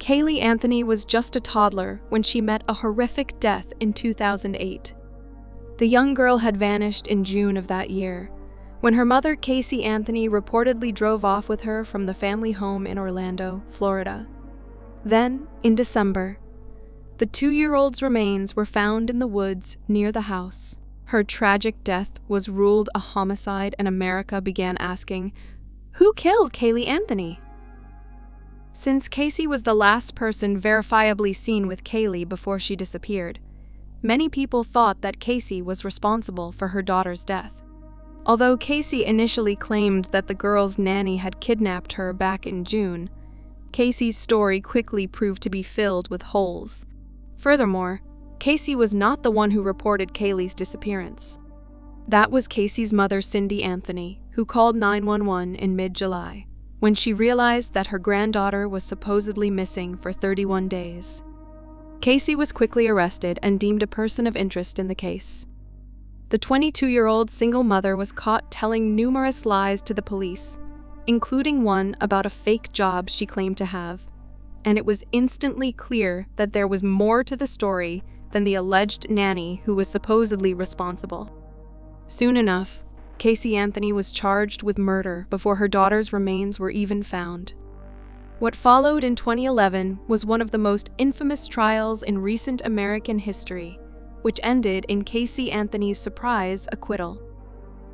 Caylee Anthony was just a toddler when she met a horrific death in 2008. The young girl had vanished in June of that year, when her mother, Caylee Anthony, reportedly drove off with her from the family home in Orlando, Florida. Then, in December, the 2-year-old's remains were found in the woods near the house. Her tragic death was ruled a homicide, and America began asking, who killed Caylee Anthony? Since Caylee was the last person verifiably seen with Caylee before she disappeared, many people thought that Caylee was responsible for her daughter's death. Although Caylee initially claimed that the girl's nanny had kidnapped her back in June, Caylee's story quickly proved to be filled with holes. Furthermore, Caylee was not the one who reported Caylee's disappearance. That was Caylee's mother, Cindy Anthony, who called 911 in mid-July, when she realized that her granddaughter was supposedly missing for 31 days. Caylee was quickly arrested and deemed a person of interest in the case. The 22-year-old single mother was caught telling numerous lies to the police, including one about a fake job she claimed to have, and it was instantly clear that there was more to the story than the alleged nanny who was supposedly responsible. Soon enough, Caylee Anthony was charged with murder before her daughter's remains were even found. What followed in 2011 was one of the most infamous trials in recent American history, which ended in Caylee Anthony's surprise acquittal.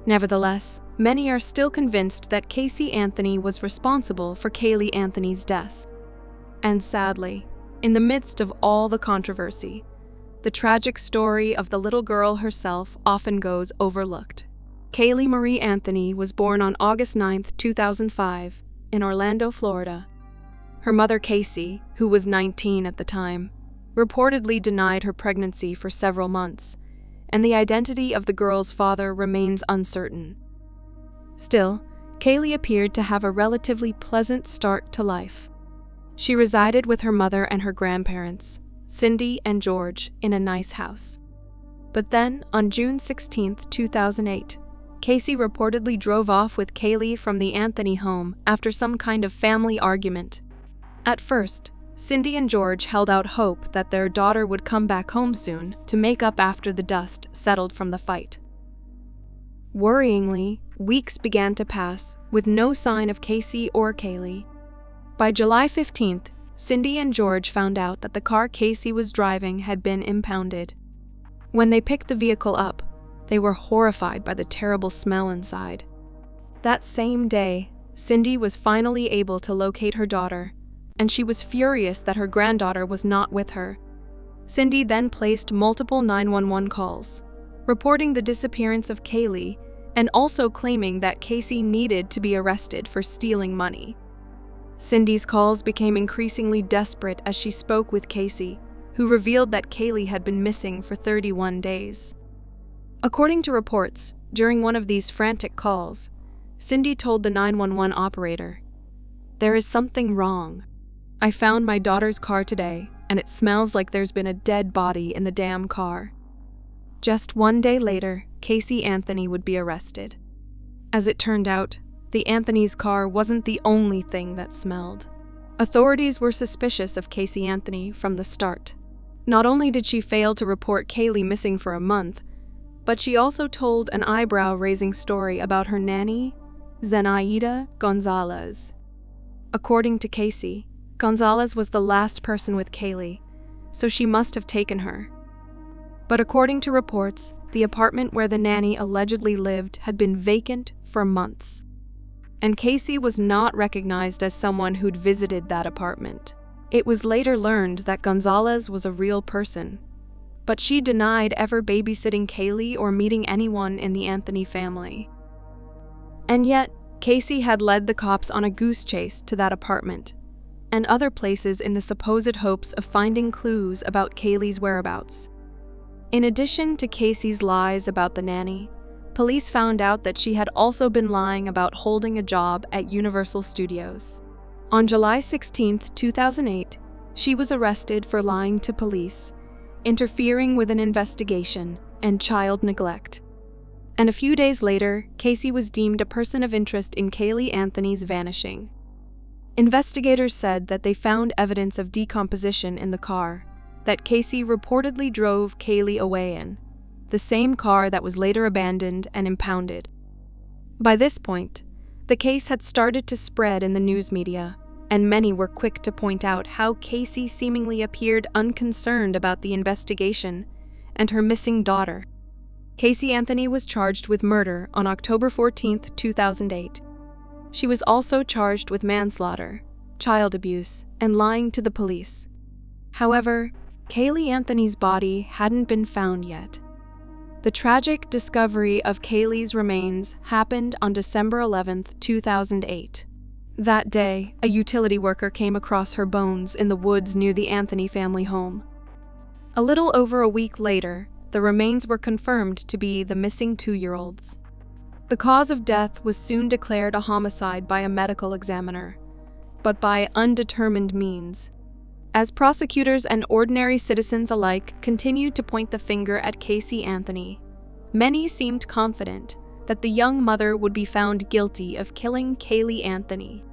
Nevertheless, many are still convinced that Caylee Anthony was responsible for Caylee Anthony's death. And sadly, in the midst of all the controversy, the tragic story of the little girl herself often goes overlooked. Caylee Marie Anthony was born on August 9, 2005, in Orlando, Florida. Her mother, Caylee, who was 19 at the time, reportedly denied her pregnancy for several months, and the identity of the girl's father remains uncertain. Still, Caylee appeared to have a relatively pleasant start to life. She resided with her mother and her grandparents, Cindy and George, in a nice house. But then, on June 16, 2008, Caylee reportedly drove off with Caylee from the Anthony home after some kind of family argument. At first, Cindy and George held out hope that their daughter would come back home soon to make up after the dust settled from the fight. Worryingly, weeks began to pass with no sign of Caylee or Caylee. By July 15th, Cindy and George found out that the car Caylee was driving had been impounded. When they picked the vehicle up, they were horrified by the terrible smell inside. That same day, Cindy was finally able to locate her daughter, and she was furious that her granddaughter was not with her. Cindy then placed multiple 911 calls, reporting the disappearance of Caylee and also claiming that Caylee needed to be arrested for stealing money. Cindy's calls became increasingly desperate as she spoke with Caylee, who revealed that Caylee had been missing for 31 days. According to reports, during one of these frantic calls, Cindy told the 911 operator, "There is something wrong. I found my daughter's car today, and it smells like there's been a dead body in the damn car." Just one day later, Caylee Anthony would be arrested. As it turned out, the Anthony's car wasn't the only thing that smelled. Authorities were suspicious of Caylee Anthony from the start. Not only did she fail to report Caylee missing for a month, but she also told an eyebrow-raising story about her nanny, Zenaida Gonzalez. According to Caylee, Gonzalez was the last person with Caylee, so she must have taken her. But according to reports, the apartment where the nanny allegedly lived had been vacant for months. And Caylee was not recognized as someone who'd visited that apartment. It was later learned that Gonzalez was a real person, but she denied ever babysitting Caylee or meeting anyone in the Anthony family. And yet, Caylee had led the cops on a goose chase to that apartment and other places in the supposed hopes of finding clues about Caylee's whereabouts. In addition to Caylee's lies about the nanny, police found out that she had also been lying about holding a job at Universal Studios. On July 16, 2008, she was arrested for lying to police, interfering with an investigation, and child neglect. And a few days later, Caylee was deemed a person of interest in Caylee Anthony's vanishing. Investigators said that they found evidence of decomposition in the car that Casey reportedly drove Caylee away in, the same car that was later abandoned and impounded. By this point, the case had started to spread in the news media, and many were quick to point out how Casey seemingly appeared unconcerned about the investigation and her missing daughter. Caylee Anthony was charged with murder on October 14, 2008. She was also charged with manslaughter, child abuse, and lying to the police. However, Caylee Anthony's body hadn't been found yet. The tragic discovery of Caylee's remains happened on December 11, 2008. That day, a utility worker came across her bones in the woods near the Anthony family home. A little over a week later, the remains were confirmed to be the missing 2-year-olds. The cause of death was soon declared a homicide by a medical examiner, but by undetermined means. As prosecutors and ordinary citizens alike continued to point the finger at Caylee Anthony, many seemed confident that the young mother would be found guilty of killing Caylee Anthony.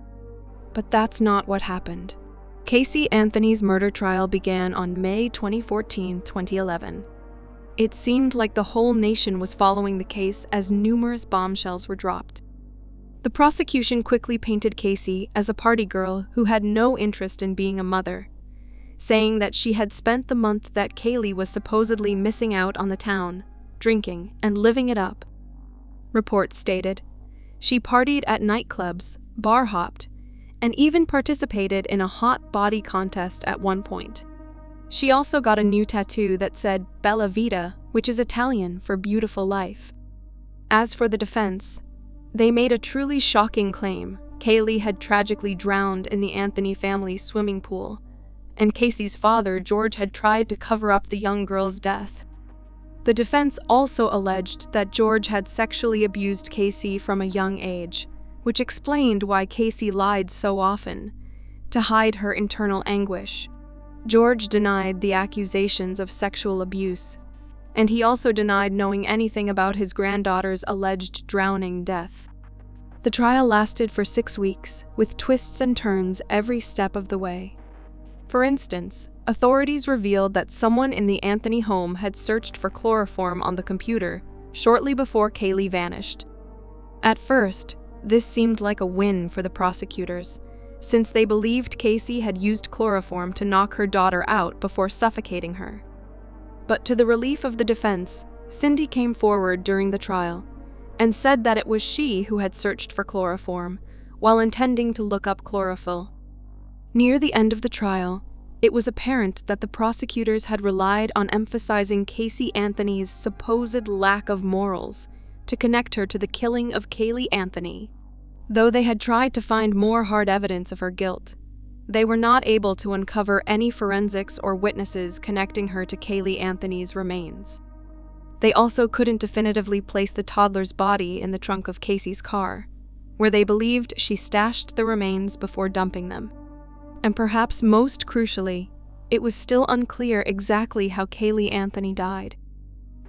But that's not what happened. Caylee Anthony's murder trial began on May 14, 2011. It seemed like the whole nation was following the case as numerous bombshells were dropped. The prosecution quickly painted Caylee as a party girl who had no interest in being a mother, saying that she had spent the month that Caylee was supposedly missing out on the town, drinking and living it up. Reports stated she partied at nightclubs, bar hopped, and even participated in a hot body contest at one point. She also got a new tattoo that said Bella Vita, which is Italian for beautiful life. As for the defense, they made a truly shocking claim. Caylee had tragically drowned in the Anthony family swimming pool, and Casey's father, George, had tried to cover up the young girl's death. The defense also alleged that George had sexually abused Caylee from a young age, which explained why Caylee lied so often, to hide her internal anguish. George denied the accusations of sexual abuse, and he also denied knowing anything about his granddaughter's alleged drowning death. The trial lasted for 6 weeks, with twists and turns every step of the way. For instance, authorities revealed that someone in the Anthony home had searched for chloroform on the computer shortly before Caylee vanished. At first, this seemed like a win for the prosecutors, since they believed Caylee had used chloroform to knock her daughter out before suffocating her. But to the relief of the defense, Cindy came forward during the trial and said that it was she who had searched for chloroform while intending to look up chlorophyll. Near the end of the trial, it was apparent that the prosecutors had relied on emphasizing Caylee Anthony's supposed lack of morals to connect her to the killing of Caylee Anthony. Though they had tried to find more hard evidence of her guilt, they were not able to uncover any forensics or witnesses connecting her to Caylee Anthony's remains. They also couldn't definitively place the toddler's body in the trunk of Casey's car, where they believed she stashed the remains before dumping them. And perhaps most crucially, it was still unclear exactly how Caylee Anthony died.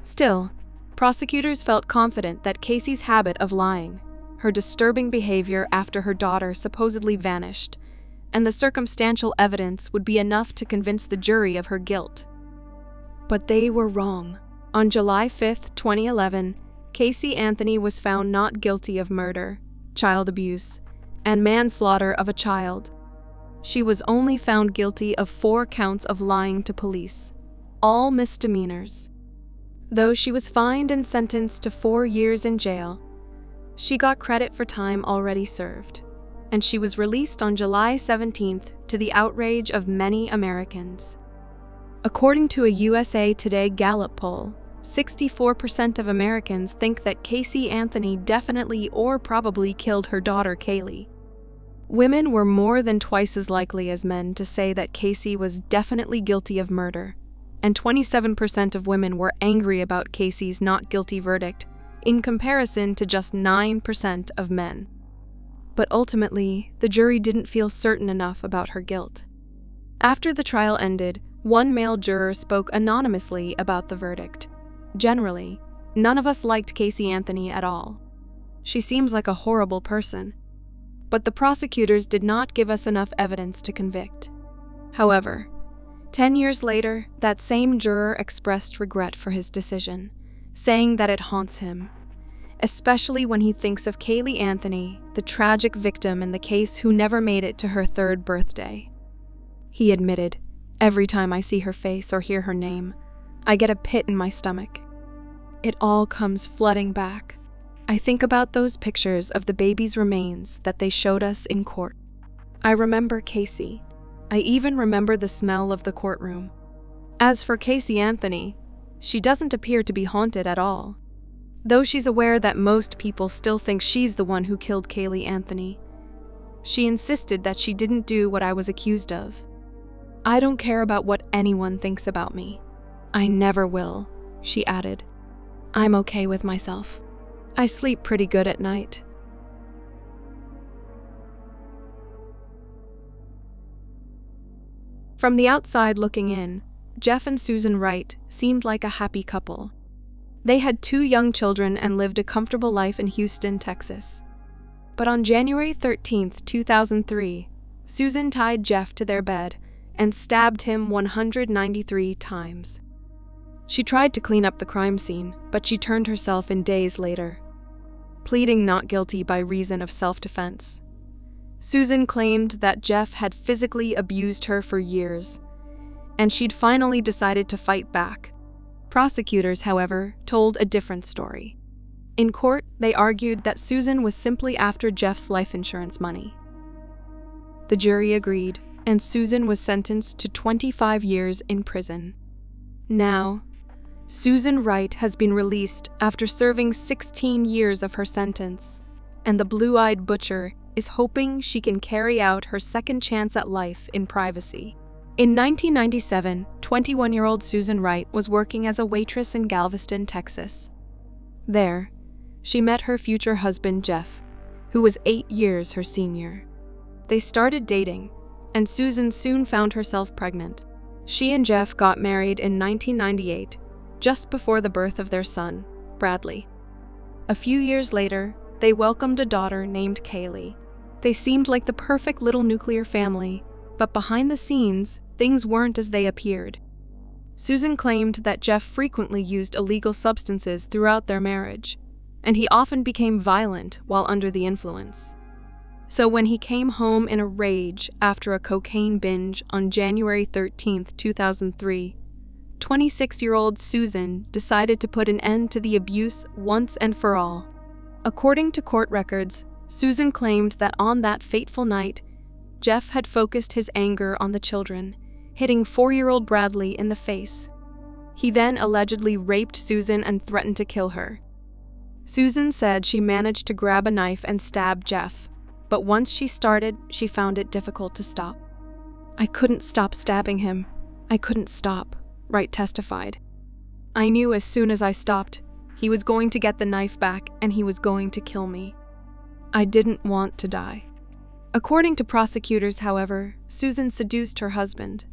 Still, prosecutors felt confident that Casey's habit of lying, her disturbing behavior after her daughter supposedly vanished, and the circumstantial evidence would be enough to convince the jury of her guilt. But they were wrong. On July 5, 2011, Caylee Anthony was found not guilty of murder, child abuse, and manslaughter of a child. She was only found guilty of 4 counts of lying to police, all misdemeanors. Though she was fined and sentenced to 4 years in jail, she got credit for time already served, and she was released on July 17th to the outrage of many Americans. According to a USA Today Gallup poll, 64% of Americans think that Caylee Anthony definitely or probably killed her daughter Caylee. Women were more than twice as likely as men to say that Caylee was definitely guilty of murder, and 27% of women were angry about Caylee's not guilty verdict, in comparison to just 9% of men. But ultimately, the jury didn't feel certain enough about her guilt. After the trial ended, one male juror spoke anonymously about the verdict. Generally, none of us liked Caylee Anthony at all. She seems like a horrible person. but the prosecutors did not give us enough evidence to convict. However, 10 years later, that same juror expressed regret for his decision, saying that it haunts him, especially when he thinks of Caylee Anthony, the tragic victim in the case who never made it to her 3rd birthday. He admitted, "Every time I see her face or hear her name, I get a pit in my stomach. It all comes flooding back. I think about those pictures of the baby's remains that they showed us in court. I remember Casey. I even remember the smell of the courtroom." As for Caylee Anthony, she doesn't appear to be haunted at all. Though she's aware that most people still think she's the one who killed Caylee Anthony, she insisted that she didn't do what I was accused of. "I don't care about what anyone thinks about me. I never will," she added. "I'm okay with myself. I sleep pretty good at night." From the outside looking in, Jeff and Susan Wright seemed like a happy couple. They had 2 young children and lived a comfortable life in Houston, Texas. But on January 13, 2003, Susan tied Jeff to their bed and stabbed him 193 times. She tried to clean up the crime scene, but she turned herself in days later, pleading not guilty by reason of self-defense. Susan claimed that Jeff had physically abused her for years, and she'd finally decided to fight back. Prosecutors, however, told a different story. In court, they argued that Susan was simply after Jeff's life insurance money. The jury agreed, and Susan was sentenced to 25 years in prison. Now, Susan Wright has been released after serving 16 years of her sentence, and the blue-eyed butcher is hoping she can carry out her second chance at life in privacy. In 1997, 21-year-old Susan Wright was working as a waitress in Galveston, Texas. There, she met her future husband, Jeff, who was 8 years her senior. They started dating, and Susan soon found herself pregnant. She and Jeff got married in 1998, just before the birth of their son, Bradley. A few years later, they welcomed a daughter named Caylee. They seemed like the perfect little nuclear family, but behind the scenes, things weren't as they appeared. Susan claimed that Jeff frequently used illegal substances throughout their marriage, and he often became violent while under the influence. So when he came home in a rage after a cocaine binge on January 13, 2003, 26-year-old Susan decided to put an end to the abuse once and for all. According to court records, Susan claimed that on that fateful night, Jeff had focused his anger on the children, hitting 4-year-old Bradley in the face. He then allegedly raped Susan and threatened to kill her. Susan said she managed to grab a knife and stab Jeff, but once she started, she found it difficult to stop. "I couldn't stop stabbing him. I couldn't stop," Wright testified. "I knew as soon as I stopped, he was going to get the knife back and he was going to kill me. I didn't want to die." According to prosecutors, however, Susan seduced her husband,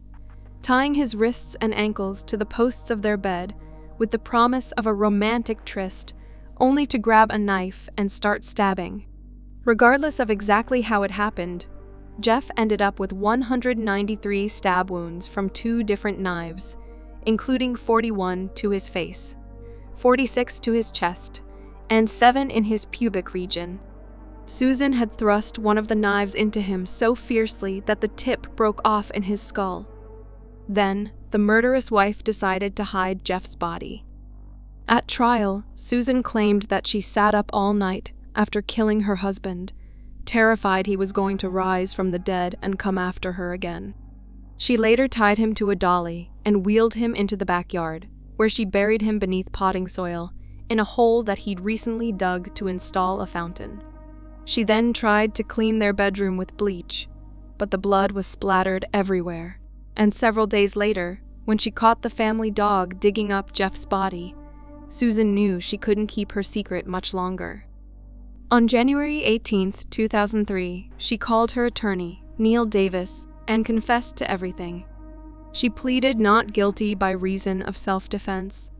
tying his wrists and ankles to the posts of their bed with the promise of a romantic tryst, only to grab a knife and start stabbing. Regardless of exactly how it happened, Jeff ended up with 193 stab wounds from 2 different knives, including 41 to his face, 46 to his chest, and 7 in his pubic region. Susan had thrust one of the knives into him so fiercely that the tip broke off in his skull. Then, the murderous wife decided to hide Jeff's body. At trial, Susan claimed that she sat up all night after killing her husband, terrified he was going to rise from the dead and come after her again. She later tied him to a dolly and wheeled him into the backyard, where she buried him beneath potting soil in a hole that he'd recently dug to install a fountain. She then tried to clean their bedroom with bleach, but the blood was splattered everywhere. And several days later, when she caught the family dog digging up Jeff's body, Susan knew she couldn't keep her secret much longer. On January 18, 2003, she called her attorney, Neil Davis, and confessed to everything. She pleaded not guilty by reason of self-defense,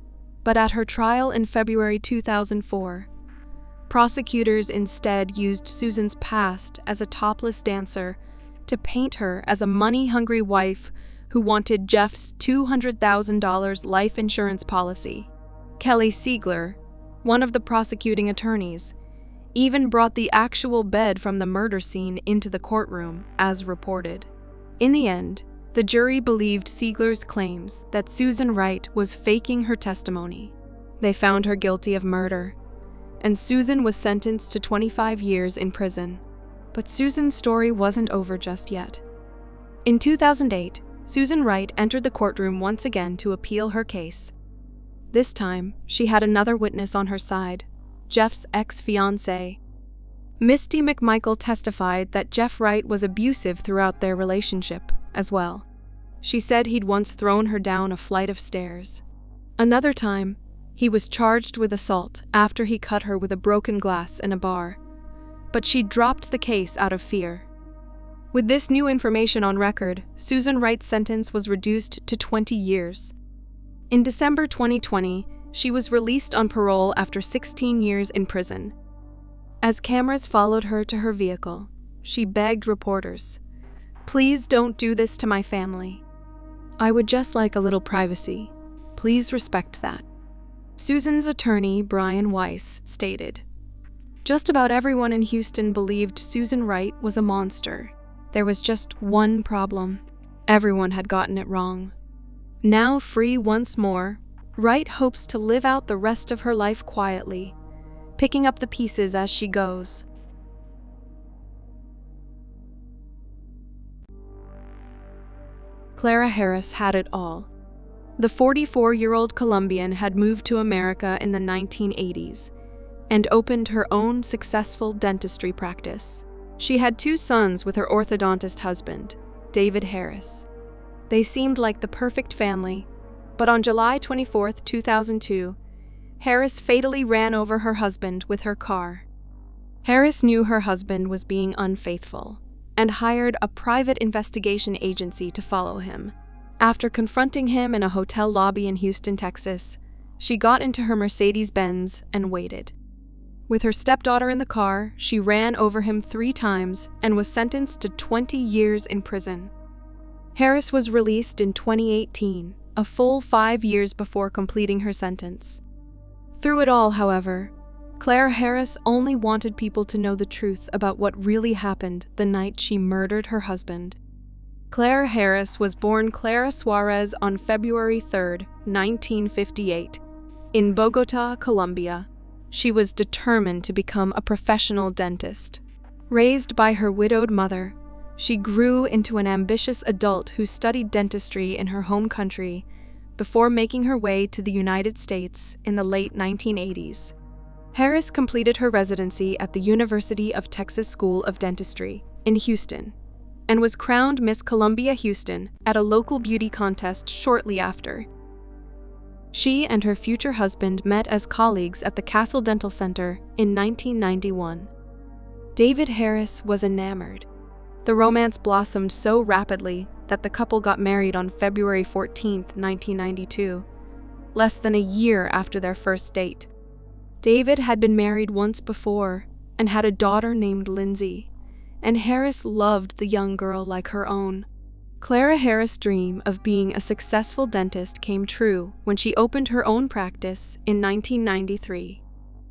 but at her trial in February 2004, Prosecutors instead used Susan's past as a topless dancer to paint her as a money-hungry wife who wanted Jeff's $200,000 life insurance policy. Kelly Siegler, one of the prosecuting attorneys, even brought the actual bed from the murder scene into the courtroom, as reported. In the end, the jury believed Siegler's claims that Susan Wright was faking her testimony. They found her guilty of murder, and Susan was sentenced to 25 years in prison. But Susan's story wasn't over just yet. In 2008, Susan Wright entered the courtroom once again to appeal her case. This time, she had another witness on her side, Jeff's ex-fiancée. Misty McMichael testified that Jeff Wright was abusive throughout their relationship as well. She said he'd once thrown her down a flight of stairs. Another time, he was charged with assault after he cut her with a broken glass in a bar, but she dropped the case out of fear. With this new information on record, Susan Wright's sentence was reduced to 20 years. In December 2020, she was released on parole after 16 years in prison. As cameras followed her to her vehicle, she begged reporters, "Please don't do this to my family. I would just like a little privacy. Please respect that." Susan's attorney, Brian Weiss, stated, "Just about everyone in Houston believed Susan Wright was a monster. There was just one problem. Everyone had gotten it wrong. Now free once more, Wright hopes to live out the rest of her life quietly, picking up the pieces as she goes." Clara Harris had it all. The 44-year-old Colombian had moved to America in the 1980s and opened her own successful dentistry practice. She had 2 sons with her orthodontist husband, David Harris. They seemed like the perfect family, but on July 24, 2002, Harris fatally ran over her husband with her car. Harris knew her husband was being unfaithful and hired a private investigation agency to follow him. After confronting him in a hotel lobby in Houston, Texas, she got into her Mercedes-Benz and waited. With her stepdaughter in the car, she ran over him 3 times and was sentenced to 20 years in prison. Harris was released in 2018, a full 5 years before completing her sentence. Through it all, however, Clara Harris only wanted people to know the truth about what really happened the night she murdered her husband. Clara Harris was born Clara Suarez on February 3, 1958, in Bogotá, Colombia. She was determined to become a professional dentist. Raised by her widowed mother, she grew into an ambitious adult who studied dentistry in her home country before making her way to the United States in the late 1980s. Harris completed her residency at the University of Texas School of Dentistry in Houston and was crowned Miss Columbia Houston at a local beauty contest shortly after. She and her future husband met as colleagues at the Castle Dental Center in 1991. David Harris was enamored. The romance blossomed so rapidly that the couple got married on February 14, 1992, less than a year after their first date. David had been married once before and had a daughter named Lindsay, and Harris loved the young girl like her own. Clara Harris' dream of being a successful dentist came true when she opened her own practice in 1993.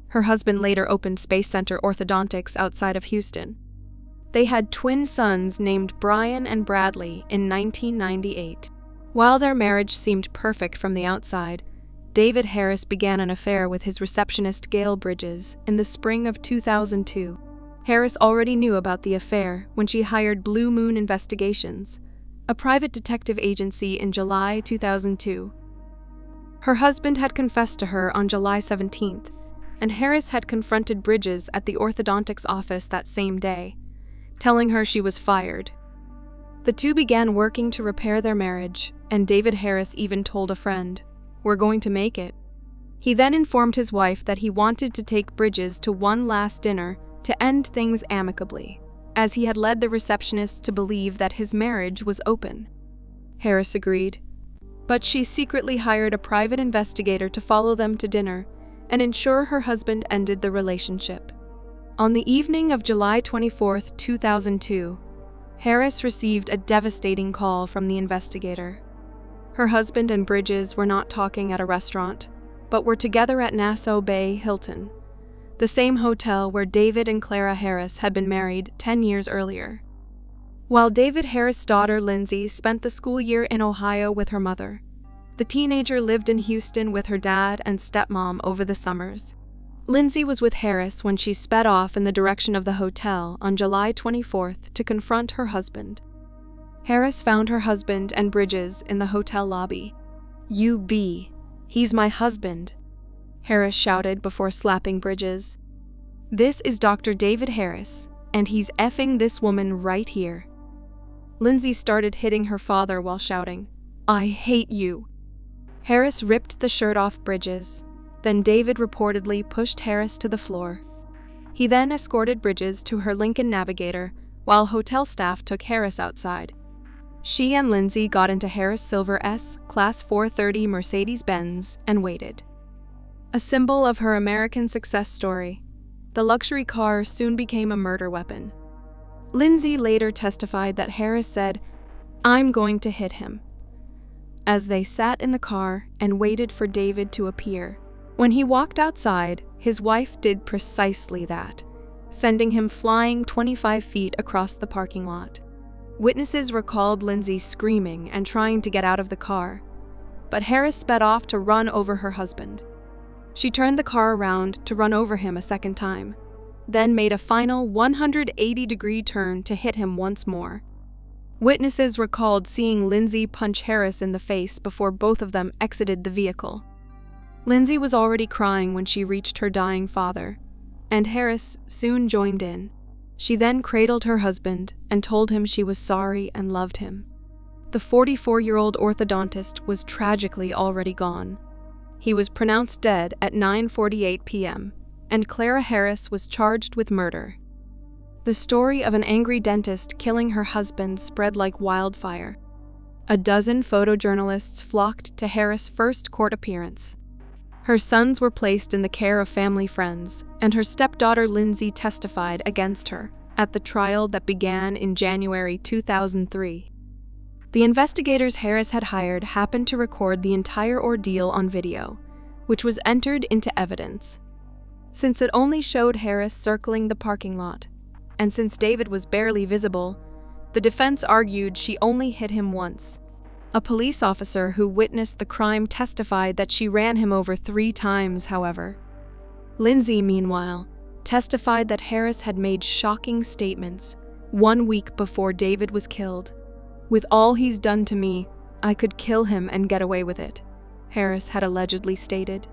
Her husband later opened Space Center Orthodontics outside of Houston. They had twin sons named Brian and Bradley in 1998. While their marriage seemed perfect from the outside, David Harris began an affair with his receptionist Gail Bridges in the spring of 2002. Harris already knew about the affair when she hired Blue Moon Investigations, a private detective agency, in July 2002. Her husband had confessed to her on July 17th, and Harris had confronted Bridges at the orthodontics office that same day, telling her she was fired. The two began working to repair their marriage, and David Harris even told a friend, "We're going to make it." He then informed his wife that he wanted to take Bridges to one last dinner to end things amicably, as he had led the receptionist to believe that his marriage was open. Harris agreed, but she secretly hired a private investigator to follow them to dinner and ensure her husband ended the relationship. On the evening of July 24, 2002, Harris received a devastating call from the investigator. Her husband and Bridges were not talking at a restaurant, but were together at Nassau Bay Hilton, the same hotel where David and Clara Harris had been married 10 years earlier. While David Harris' daughter Lindsay spent the school year in Ohio with her mother, the teenager lived in Houston with her dad and stepmom over the summers. Lindsay was with Harris when she sped off in the direction of the hotel on July 24th to confront her husband. Harris found her husband and Bridges in the hotel lobby. "You be. He's my husband," Harris shouted before slapping Bridges. "This is Dr. David Harris, and he's effing this woman right here." Lindsay started hitting her father while shouting, "I hate you." Harris ripped the shirt off Bridges. Then David reportedly pushed Harris to the floor. He then escorted Bridges to her Lincoln Navigator while hotel staff took Harris outside. She and Lindsay got into Harris' silver S-Class 430 Mercedes-Benz and waited. A symbol of her American success story, the luxury car soon became a murder weapon. Lindsay later testified that Harris said, "I'm going to hit him," as they sat in the car and waited for David to appear. When he walked outside, his wife did precisely that, sending him flying 25 feet across the parking lot. Witnesses recalled Lindsay screaming and trying to get out of the car, but Harris sped off to run over her husband. She turned the car around to run over him a second time, then made a final 180-degree turn to hit him once more. Witnesses recalled seeing Lindsay punch Harris in the face before both of them exited the vehicle. Lindsay was already crying when she reached her dying father, and Harris soon joined in. She then cradled her husband and told him she was sorry and loved him. The 44-year-old orthodontist was tragically already gone. He was pronounced dead at 9:48 p.m., and Clara Harris was charged with murder. The story of an angry dentist killing her husband spread like wildfire. A dozen photojournalists flocked to Harris' first court appearance. Her sons were placed in the care of family friends, and her stepdaughter Lindsay testified against her at the trial that began in January 2003. The investigators Harris had hired happened to record the entire ordeal on video, which was entered into evidence. Since it only showed Harris circling the parking lot, and since David was barely visible, the defense argued she only hit him once. A police officer who witnessed the crime testified that she ran him over 3 times, however. Lindsay, meanwhile, testified that Harris had made shocking statements 1 week before David was killed. "With all he's done to me, I could kill him and get away with it," Harris had allegedly stated.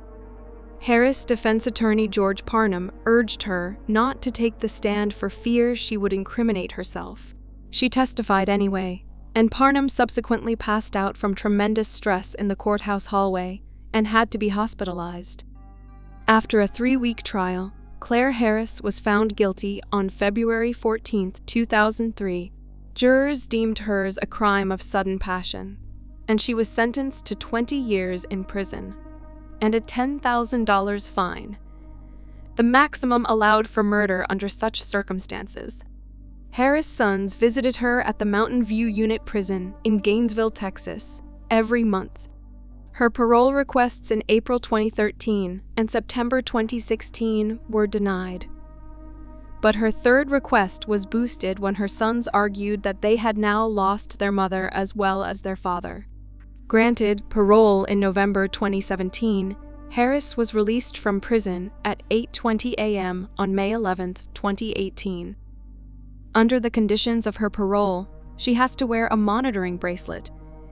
Harris' defense attorney George Parnham urged her not to take the stand for fear she would incriminate herself. She testified anyway, and Parnham subsequently passed out from tremendous stress in the courthouse hallway and had to be hospitalized. After a 3-week trial, Claire Harris was found guilty on February 14, 2003. Jurors deemed hers a crime of sudden passion, and she was sentenced to 20 years in prison and a $10,000 fine, the maximum allowed for murder under such circumstances. Harris' sons visited her at the Mountain View Unit Prison in Gainesville, Texas, every month. Her parole requests in April 2013 and September 2016 were denied. But her third request was boosted when her sons argued that they had now lost their mother as well as their father. Granted parole in November 2017, Harris was released from prison at 8:20 a.m. on May 11, 2018. Under the conditions of her parole, she has to wear a monitoring bracelet,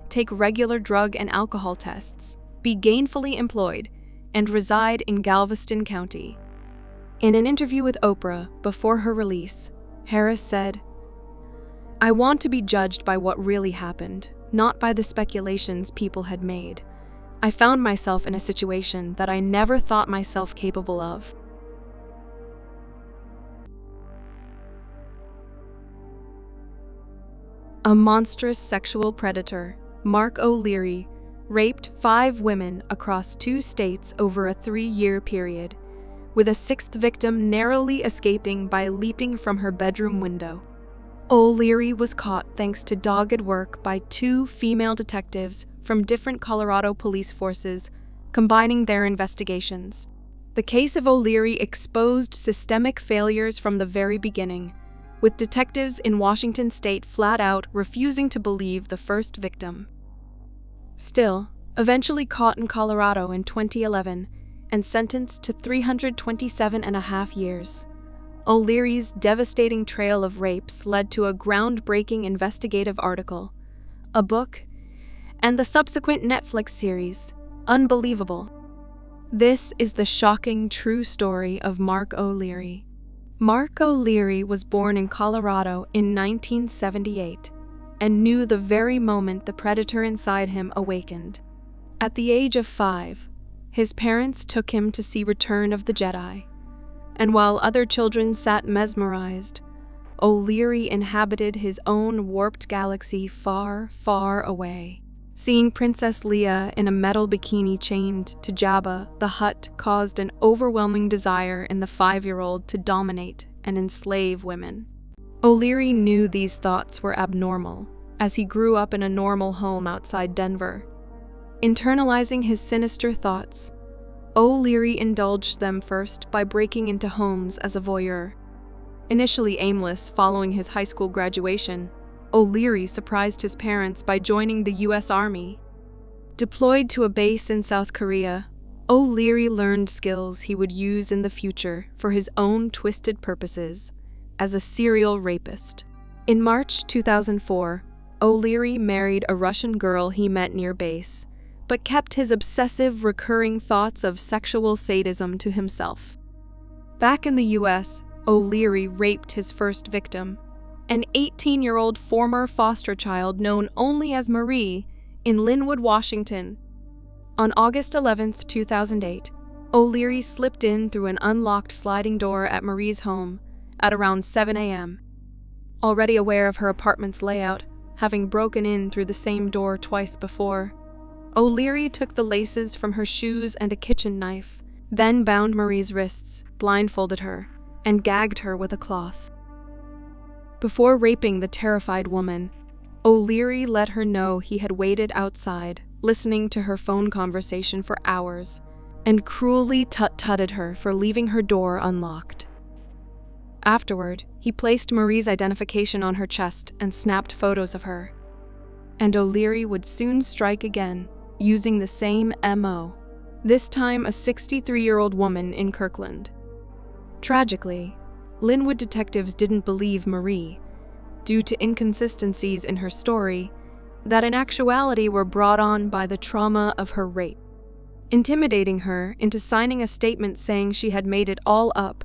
take regular drug and alcohol tests, be gainfully employed, and reside in Galveston County. In an interview with Oprah before her release, Harris said, "I want to be judged by what really happened, not by the speculations people had made. I found myself in a situation that I never thought myself capable of." A monstrous sexual predator, Marc O'Leary, raped 5 women across 2 states over a 3-year period, with a 6th victim narrowly escaping by leaping from her bedroom window. O'Leary was caught thanks to dogged work by 2 female detectives from different Colorado police forces, combining their investigations. The case of O'Leary exposed systemic failures from the very beginning, with detectives in Washington state flat out refusing to believe the first victim. Still, eventually caught in Colorado in 2011 and sentenced to 327.5 years, O'Leary's devastating trail of rapes led to a groundbreaking investigative article, a book, and the subsequent Netflix series, Unbelievable. This is the shocking true story of Marc O'Leary. Marc O'Leary was born in Colorado in 1978 and knew the very moment the predator inside him awakened. At the age of 5, his parents took him to see Return of the Jedi, and while other children sat mesmerized, O'Leary inhabited his own warped galaxy far, far away. Seeing Princess Leia in a metal bikini chained to Jabba the Hutt caused an overwhelming desire in the 5-year-old to dominate and enslave women. O'Leary knew these thoughts were abnormal, as he grew up in a normal home outside Denver. Internalizing his sinister thoughts, O'Leary indulged them first by breaking into homes as a voyeur. Initially aimless following his high school graduation, O'Leary surprised his parents by joining the U.S. Army. Deployed to a base in South Korea, O'Leary learned skills he would use in the future for his own twisted purposes as a serial rapist. In March 2004, O'Leary married a Russian girl he met near base, but kept his obsessive, recurring thoughts of sexual sadism to himself. Back in the U.S., O'Leary raped his first victim, an 18-year-old former foster child known only as Marie, in Linwood, Washington. On August 11, 2008, O'Leary slipped in through an unlocked sliding door at Marie's home at around 7 a.m. Already aware of her apartment's layout, having broken in through the same door twice before, O'Leary took the laces from her shoes and a kitchen knife, then bound Marie's wrists, blindfolded her, and gagged her with a cloth. Before raping the terrified woman, O'Leary let her know he had waited outside, listening to her phone conversation for hours, and cruelly tut-tutted her for leaving her door unlocked. Afterward, he placed Marie's identification on her chest and snapped photos of her. And O'Leary would soon strike again, using the same MO, this time a 63-year-old woman in Kirkland. Tragically, Linwood detectives didn't believe Marie, due to inconsistencies in her story that in actuality were brought on by the trauma of her rape. Intimidating her into signing a statement saying she had made it all up,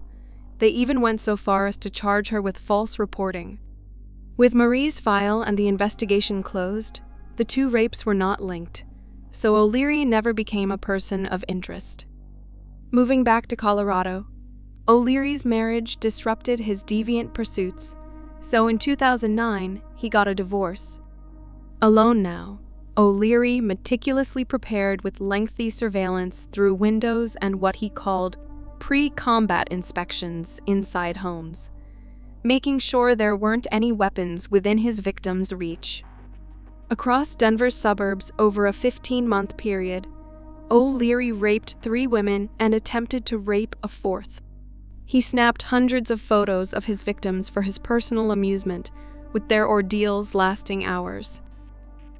they even went so far as to charge her with false reporting. With Marie's file and the investigation closed, the 2 rapes were not linked, so O'Leary never became a person of interest. Moving back to Colorado, O'Leary's marriage disrupted his deviant pursuits, so in 2009, he got a divorce. Alone now, O'Leary meticulously prepared with lengthy surveillance through windows and what he called pre-combat inspections inside homes, making sure there weren't any weapons within his victim's reach. Across Denver's suburbs over a 15-month period, O'Leary raped 3 women and attempted to rape a 4th. He snapped hundreds of photos of his victims for his personal amusement, with their ordeals lasting hours.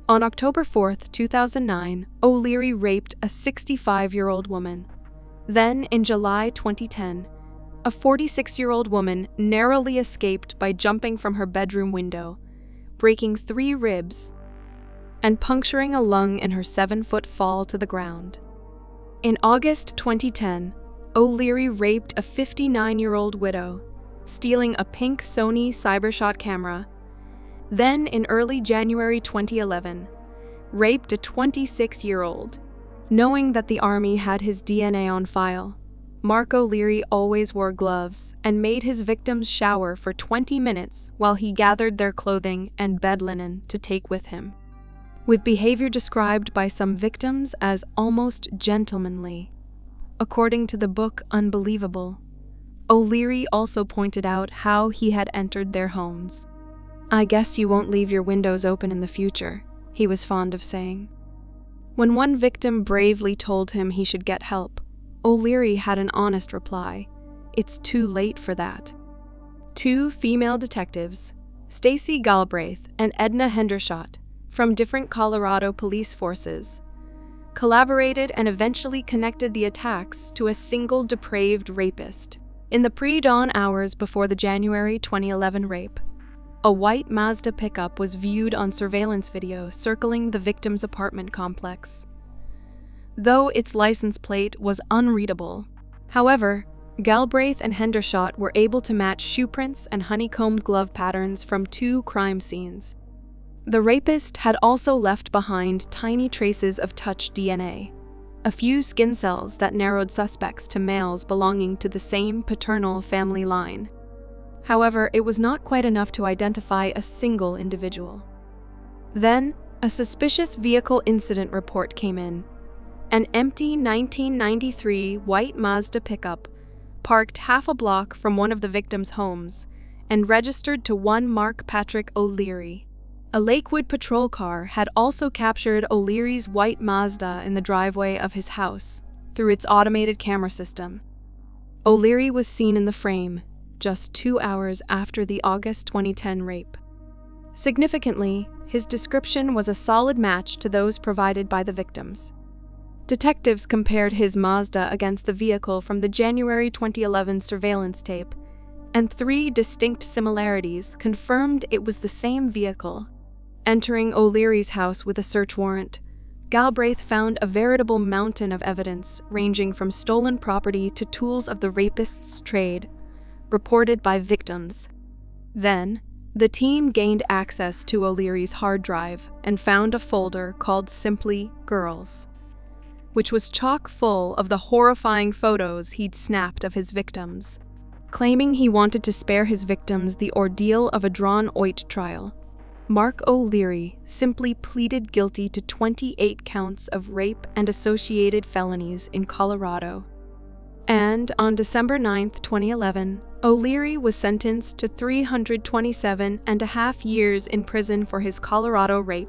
On October 4, 2009, O'Leary raped a 65-year-old woman. Then, in July 2010, a 46-year-old woman narrowly escaped by jumping from her bedroom window, breaking 3 ribs, and puncturing a lung in her 7-foot fall to the ground. In August 2010, O'Leary raped a 59-year-old widow, stealing a pink Sony Cybershot camera. Then, in early January 2011, raped a 26-year-old. Knowing that the Army had his DNA on file, Marc O'Leary always wore gloves and made his victims shower for 20 minutes while he gathered their clothing and bed linen to take with him. with behavior described by some victims as almost gentlemanly. According to the book Unbelievable, O'Leary also pointed out how he had entered their homes. "I guess you won't leave your windows open in the future," he was fond of saying. When one victim bravely told him he should get help, O'Leary had an honest reply: "It's too late for that." Two female detectives, Stacey Galbraith and Edna Hendershot, from different Colorado police forces, collaborated and eventually connected the attacks to a single depraved rapist. In the pre-dawn hours before the January 2011 rape, a white Mazda pickup was viewed on surveillance video circling the victim's apartment complex, though its license plate was unreadable. However, Galbraith and Hendershot were able to match shoe prints and honeycombed glove patterns from two crime scenes. The rapist had also left behind tiny traces of touch DNA, a few skin cells that narrowed suspects to males belonging to the same paternal family line. However, it was not quite enough to identify a single individual. Then, a suspicious vehicle incident report came in. An empty 1993 white Mazda pickup parked half a block from one of the victims' homes and registered to one Marc Patrick O'Leary. A Lakewood patrol car had also captured O'Leary's white Mazda in the driveway of his house through its automated camera system. O'Leary was seen in the frame just 2 hours after the August 2010 rape. Significantly, his description was a solid match to those provided by the victims. Detectives compared his Mazda against the vehicle from the January 2011 surveillance tape, and 3 distinct similarities confirmed it was the same vehicle. Entering O'Leary's house with a search warrant, Galbraith found a veritable mountain of evidence ranging from stolen property to tools of the rapist's trade, reported by victims. Then, the team gained access to O'Leary's hard drive and found a folder called Simply Girls, which was chock full of the horrifying photos he'd snapped of his victims. Claiming he wanted to spare his victims the ordeal of a drawn-out trial, Marc O'Leary simply pleaded guilty to 28 counts of rape and associated felonies in Colorado. And on December 9, 2011, O'Leary was sentenced to 327.5 years in prison for his Colorado rape.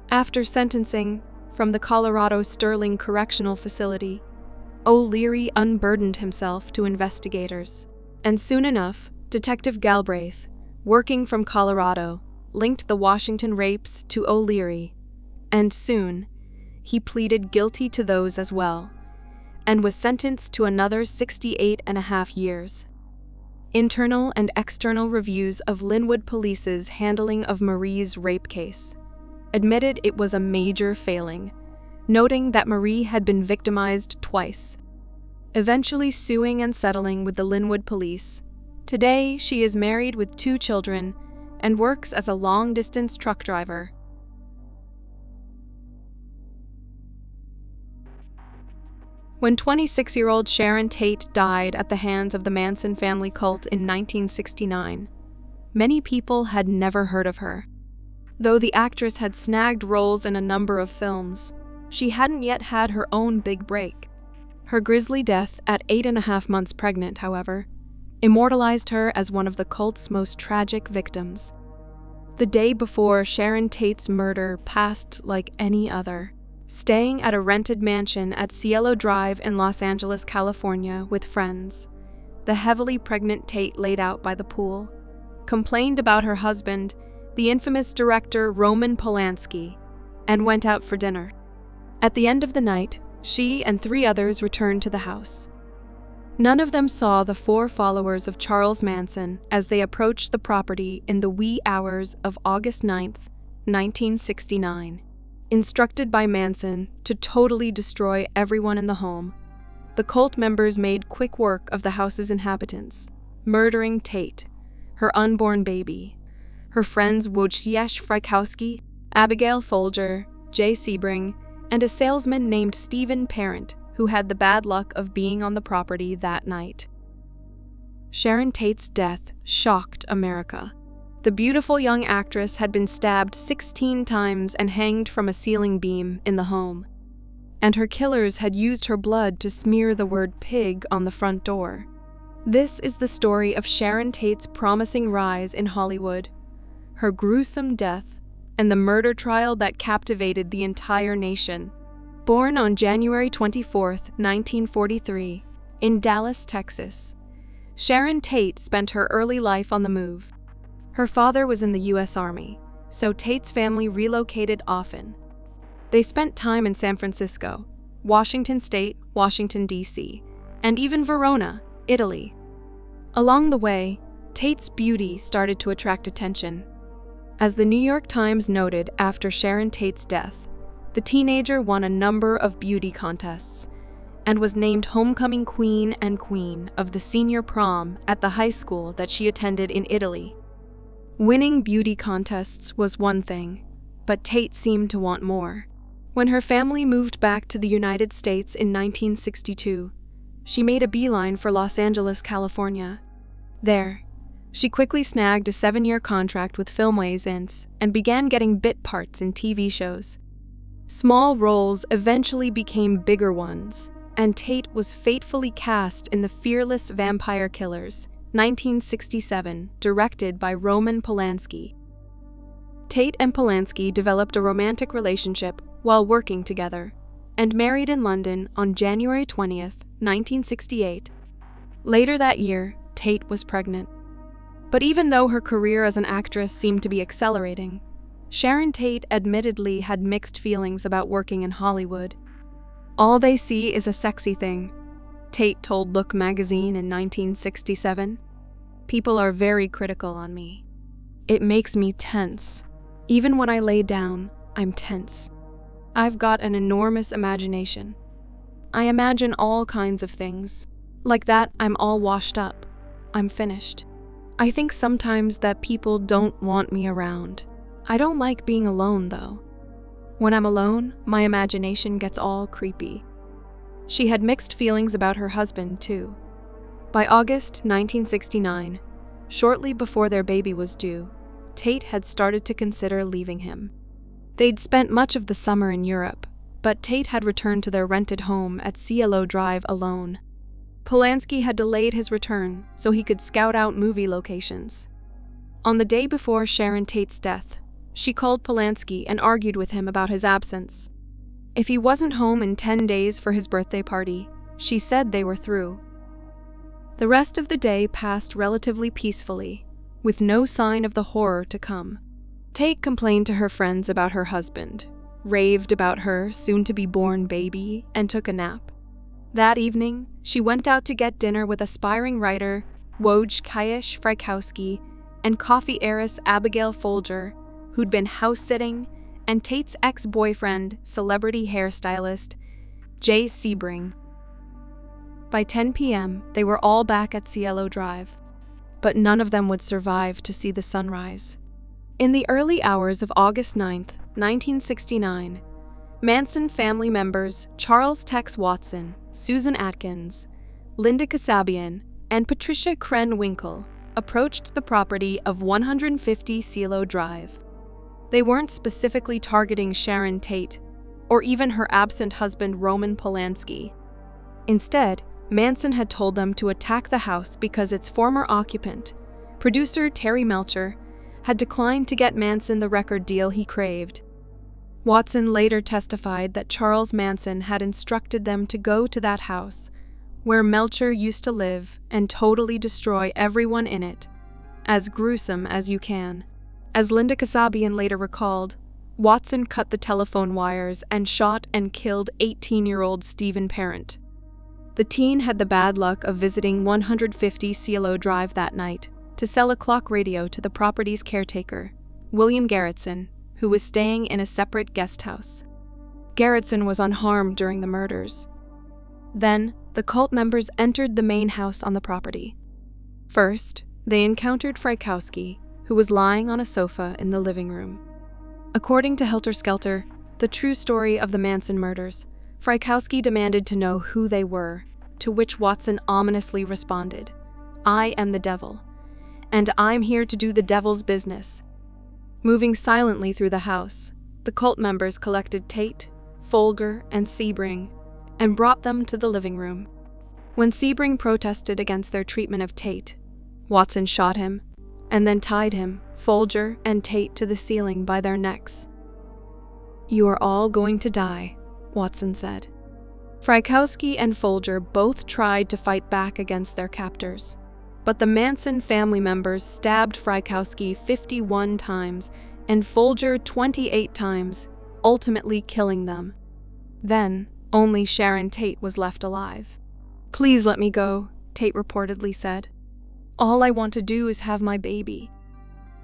After sentencing from the Colorado Sterling Correctional Facility, O'Leary unburdened himself to investigators. And soon enough, Detective Galbraith, working from Colorado, linked the Washington rapes to O'Leary, and soon, he pleaded guilty to those as well, and was sentenced to another 68.5 years. Internal and external reviews of Linwood Police's handling of Marie's rape case admitted it was a major failing, noting that Marie had been victimized twice, eventually suing and settling with the Linwood Police. Today, she is married with 2 children and works as a long-distance truck driver. When 26-year-old Sharon Tate died at the hands of the Manson family cult in 1969, many people had never heard of her. Though the actress had snagged roles in a number of films, she hadn't yet had her own big break. Her grisly death at 8.5 months pregnant, however, immortalized her as one of the cult's most tragic victims. The day before Sharon Tate's murder passed like any other. Staying at a rented mansion at Cielo Drive in Los Angeles, California with friends, the heavily pregnant Tate laid out by the pool, complained about her husband, the infamous director Roman Polanski, and went out for dinner. At the end of the night, she and 3 others returned to the house. None of them saw the 4 followers of Charles Manson as they approached the property in the wee hours of August 9, 1969. Instructed by Manson to totally destroy everyone in the home, the cult members made quick work of the house's inhabitants, murdering Tate, her unborn baby, her friends Wojciech Frykowski, Abigail Folger, Jay Sebring, and a salesman named Stephen Parent, who had the bad luck of being on the property that night. Sharon Tate's death shocked America. The beautiful young actress had been stabbed 16 times and hanged from a ceiling beam in the home. And her killers had used her blood to smear the word pig on the front door. This is the story of Sharon Tate's promising rise in Hollywood, her gruesome death, and the murder trial that captivated the entire nation. Born on January 24, 1943, in Dallas, Texas, Sharon Tate spent her early life on the move. Her father was in the U.S. Army, so Tate's family relocated often. They spent time in San Francisco, Washington State, Washington, D.C., and even Verona, Italy. Along the way, Tate's beauty started to attract attention. As the New York Times noted after Sharon Tate's death, the teenager won a number of beauty contests and was named homecoming queen and queen of the senior prom at the high school that she attended in Italy. Winning beauty contests was one thing, but Tate seemed to want more. When her family moved back to the United States in 1962, she made a beeline for Los Angeles, California. There, she quickly snagged a 7-year contract with Filmways Inc. and began getting bit parts in TV shows. Small roles eventually became bigger ones, and Tate was fatefully cast in The Fearless Vampire Killers, 1967, directed by Roman Polanski. Tate and Polanski developed a romantic relationship while working together, and married in London on January 20, 1968. Later that year, Tate was pregnant. But even though her career as an actress seemed to be accelerating, Sharon Tate admittedly had mixed feelings about working in Hollywood. "All they see is a sexy thing," Tate told Look magazine in 1967. "People are very critical on me. It makes me tense. Even when I lay down, I'm tense. I've got an enormous imagination. I imagine all kinds of things. Like that, I'm all washed up. I'm finished. I think sometimes that people don't want me around. I don't like being alone, though. When I'm alone, my imagination gets all creepy." She had mixed feelings about her husband, too. By August 1969, shortly before their baby was due, Tate had started to consider leaving him. They'd spent much of the summer in Europe, but Tate had returned to their rented home at Cielo Drive alone. Polanski had delayed his return so he could scout out movie locations. On the day before Sharon Tate's death, she called Polanski and argued with him about his absence. If he wasn't home in 10 days for his birthday party, she said they were through. The rest of the day passed relatively peacefully, with no sign of the horror to come. Tate complained to her friends about her husband, raved about her soon-to-be-born baby, and took a nap. That evening, she went out to get dinner with aspiring writer Wojciech Frykowski and coffee heiress Abigail Folger, who'd been house-sitting, and Tate's ex-boyfriend, celebrity hairstylist Jay Sebring. By 10 p.m., they were all back at Cielo Drive, but none of them would survive to see the sunrise. In the early hours of August 9, 1969, Manson family members Charles Tex Watson, Susan Atkins, Linda Kasabian, and Patricia Krenwinkel approached the property of 150 Cielo Drive. They weren't specifically targeting Sharon Tate or even her absent husband Roman Polanski. Instead, Manson had told them to attack the house because its former occupant, producer Terry Melcher, had declined to get Manson the record deal he craved. Watson later testified that Charles Manson had instructed them to go to that house, where Melcher used to live, and totally destroy everyone in it, as gruesome as you can. As Linda Kasabian later recalled, Watson cut the telephone wires and shot and killed 18-year-old Stephen Parent. The teen had the bad luck of visiting 150 Cielo Drive that night to sell a clock radio to the property's caretaker, William Garretson, who was staying in a separate guest house. Garretson was unharmed during the murders. Then, the cult members entered the main house on the property. First, they encountered Frykowski, who was lying on a sofa in the living room. According to Helter Skelter, the true story of the Manson murders, Frykowski demanded to know who they were, to which Watson ominously responded, "I am the devil," and I'm here to do the devil's business." Moving silently through the house, the cult members collected Tate, Folger, and Sebring and brought them to the living room. When Sebring protested against their treatment of Tate, Watson shot him and then tied him, Folger, and Tate to the ceiling by their necks. "You are all going to die," Watson said. Frykowski and Folger both tried to fight back against their captors, but the Manson family members stabbed Frykowski 51 times and Folger 28 times, ultimately killing them. Then, only Sharon Tate was left alive. "Please let me go," Tate reportedly said. "All I want to do is have my baby."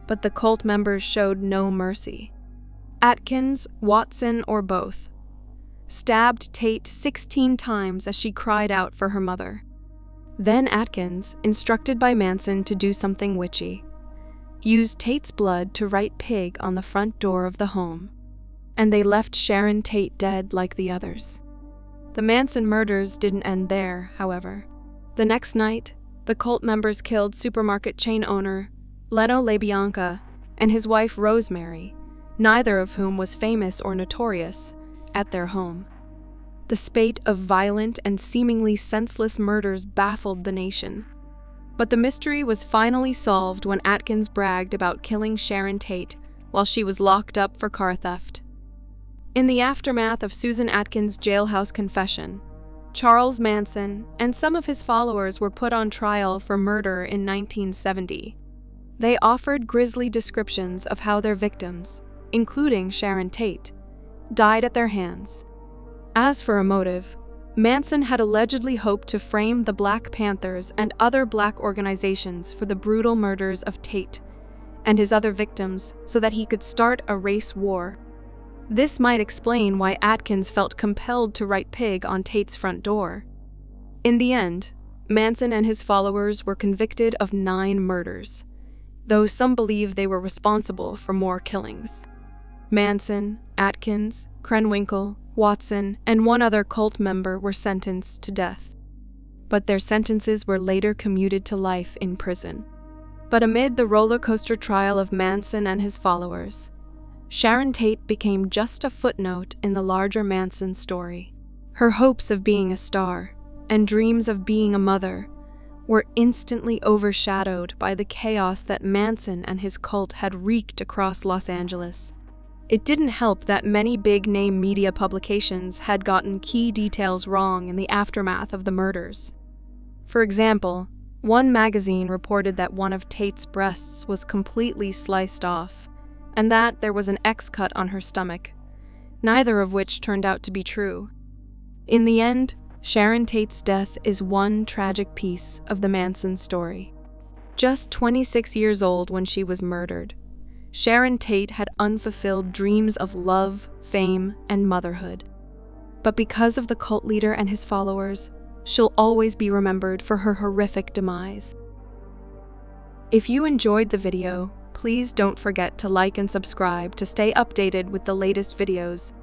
But the cult members showed no mercy. Atkins, Watson, or both stabbed Tate 16 times as she cried out for her mother. Then Atkins, instructed by Manson to do something witchy, used Tate's blood to write pig on the front door of the home. And they left Sharon Tate dead like the others. The Manson murders didn't end there, however. The next night, the cult members killed supermarket chain owner Leno LaBianca and his wife Rosemary, neither of whom was famous or notorious, at their home. The spate of violent and seemingly senseless murders baffled the nation. But the mystery was finally solved when Atkins bragged about killing Sharon Tate while she was locked up for car theft. In the aftermath of Susan Atkins' jailhouse confession, Charles Manson and some of his followers were put on trial for murder in 1970. They offered grisly descriptions of how their victims, including Sharon Tate, died at their hands. As for a motive, Manson had allegedly hoped to frame the Black Panthers and other black organizations for the brutal murders of Tate and his other victims so that he could start a race war. This might explain why Atkins felt compelled to write pig on Tate's front door. In the end, Manson and his followers were convicted of 9 murders, though some believe they were responsible for more killings. Manson, Atkins, Krenwinkel, Watson, and one other cult member were sentenced to death. But their sentences were later commuted to life in prison. But amid the roller coaster trial of Manson and his followers, Sharon Tate became just a footnote in the larger Manson story. Her hopes of being a star and dreams of being a mother were instantly overshadowed by the chaos that Manson and his cult had wreaked across Los Angeles. It didn't help that many big-name media publications had gotten key details wrong in the aftermath of the murders. For example, one magazine reported that one of Tate's breasts was completely sliced off, and that there was an X-cut on her stomach, neither of which turned out to be true. In the end, Sharon Tate's death is one tragic piece of the Manson story. Just 26 years old when she was murdered, Sharon Tate had unfulfilled dreams of love, fame, and motherhood. But because of the cult leader and his followers, she'll always be remembered for her horrific demise. If you enjoyed the video, please don't forget to like and subscribe to stay updated with the latest videos.